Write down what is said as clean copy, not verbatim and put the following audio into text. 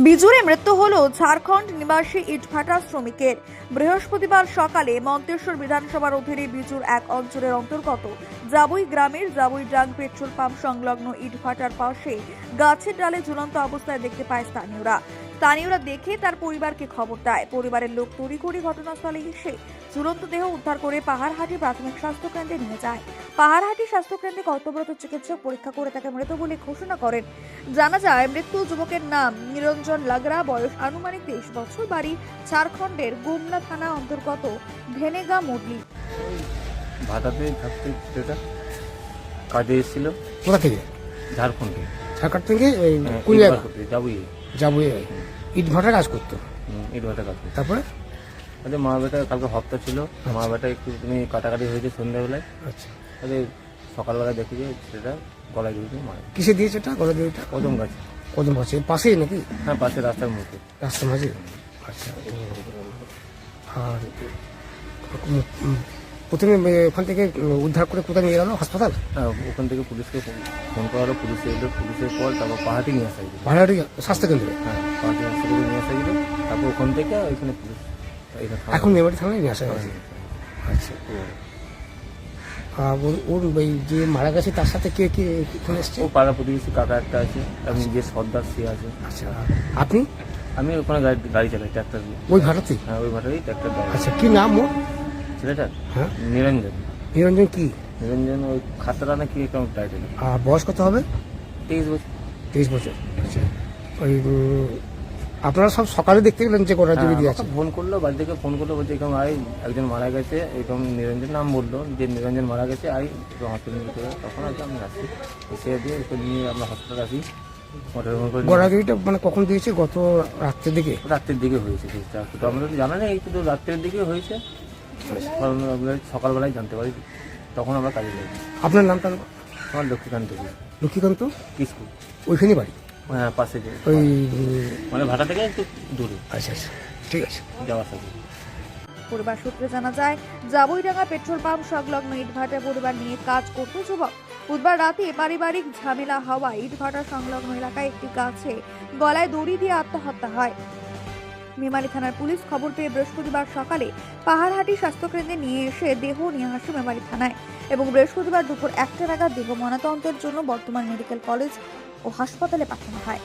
বিজুরে মৃত্যু হলো ঝাড়খণ্ড নিবাসী ইটভাটা শ্রমিকের। বৃহস্পতিবার সকালে মন্তেশ্বর বিধানসভার অধীনে বিজুর এক অঞ্চলের অন্তর্গত জাবুই গ্রামের জাবুইডাং পেট্রোল পাম্প সংলগ্ন ইটভাটার পাশে গাছের ডালে ঝুলন্ত অবস্থায় দেখতে পায় স্থানীয়রা দেখে তার পরিবারকে খবর দেয়। পরিবারের লোক তড়িঘড়ি ঘটনাস্থলে এসে ঝুলন্ত দেহ উদ্ধার করে পাহাড়হাটি প্রাথমিক স্বাস্থ্য কেন্দ্রে নিয়ে যায়। পাহাড়হাটি স্বাস্থ্য কেন্দ্রে কর্তব্যরত চিকিৎসক পরীক্ষা করে তাকে মৃত বলে ঘোষণা করেন। জানা যায়, মৃত্যু যুবকের নাম নিরঞ্জন লাগরা, বয়স আনুমানিক 23 বছর, বাড়ি ঝাড়খণ্ডের গুমলা থানা অন্তর্গত ভেনেগা মুরলি। ভাটাতে থাকতে সেটা কাজে এসেছিল। কোথা থেকে? ঝাড়খণ্ডে। ঝাড়খণ্ড থেকে যাবই যাবো ইট ভাটার কাজ করতো। ইট ভাটা কাজ করতো। তারপরে আচ্ছা, মা বেটা কালকে হপ্তা ছিল, মা বেটা একটু কাটাকাটি হয়েছে সন্ধ্যাবেলায়। আচ্ছা, তাহলে সকালবেলায় দেখি যে সেটা গলায় ঝুলছে মারা। কিসে দিয়েছে এটা? গলা দিয়ে? কদম গাছে। কদম গাছে পাশেই নাকি? হ্যাঁ, পাশে রাস্তার মুখে। রাস্তার মাঝে? আচ্ছা। আর প্রথমে ওখান থেকে উদ্ধার করে কোথায় নিয়ে গেল? হাসপাতাল? হ্যাঁ, ওখান থেকে পুলিশকে ফোন করা হলো, পুলিশে এলো, পুলিশের পর তারপর পাহাড়ি নিয়ে আসা গেল। পাহাড়ি স্বাস্থ্য কেন্দ্রে? হ্যাঁ, পাহাড়ি হাসপাতালে নিয়ে আসা গেল। তারপর ওখান থেকে ওইখানে পুলিশ এখন মেমারি থানায় নিয়ে আসা হয়েছে। আচ্ছা। ওর ওই যে মারা গেছে তার সাথে কে কে এখানে এসছে? ও পাড়া প্রতিবেশী কাকা একটা আছে, আমি যে সর্দার সে আছে। আচ্ছা, আপনি? আমি ওখানে গাড়ি চালাই, ট্রাক্টর দিয়ে। ওই ভাড়াতে? হ্যাঁ, ওই ভাটারই ট্রাক্টর গাড়ি। আচ্ছা, কি নাম ওর? ছেলেটার? হ্যাঁ, নিরঞ্জন। নিরঞ্জন কি? নিরঞ্জন ওই খাতরা না কি একটা টাইটেল। আর বয়স কত হবে? 23 বছর। 23 বছর। আচ্ছা, ওই আপনারা সব সকালে দেখতে গেলেন যে গোড়া জমি দিয়ে আছে? ফোন করলো, বাড়ি থেকে ফোন করলো, বলছে এরকম আই একজন মারা গেছে, এরকম নিরঞ্জন নাম বললো যে নিরঞ্জন মারা গেছে, আই হসপিটাল নিতে হবে। তখন আর কি আমি আসি, এসে দিয়ে ওকে নিয়ে আমরা হসপিটাল আসি। গোড়াগিরিটা মানে কখন দিয়েছে? গত রাত্রের দিকে? রাত্রের দিকে হয়েছে কেসটা, তো আমরা তো জানা নেই, কিন্তু রাত্রের দিকে হয়েছে। সকালবেলায় জানতে পারি, তখন আমরা কাজে যাই। আপনার নামটা? আমার লক্ষ্মীকান্ত। লক্ষ্মীকান্ত কিসকু। ওইখানে বাড়ি? হ্যাঁ, পাশে যে ওই মানে ভাটা থেকে একটু দূরে আচ্ছা আচ্ছা, ঠিক আছে। যাওয়ার সাথে পরিবার সূত্রে জানা যায়, জাবুইডাঙ্গা পেট্রোল পাম্প সংলগ্ন ইটভাটা পরিবার নিয়ে কাজ করত যুবক। বুধবার রাতে পারিবারিক ঝামেলা হওয়ায় ইটভাটা সংলগ্ন এলাকায় একটি গাছে গলায় দড়ি দিয়ে আত্মহত্যা হয়। মেমারি থানার পুলিশ খবর পেয়ে বৃহস্পতিবার সকালে পাহাড়হাটি স্বাস্থ্যকেন্দ্রে নিয়ে এসে দেহ নিয়ে আসে মেমারি থানায় এবং বৃহস্পতিবার দুপুর 1টা নাগাদ দেহ ময়নাতদন্তের জন্য বর্ধমান মেডিকেল কলেজ ও হাসপাতালে পাঠানো হয়।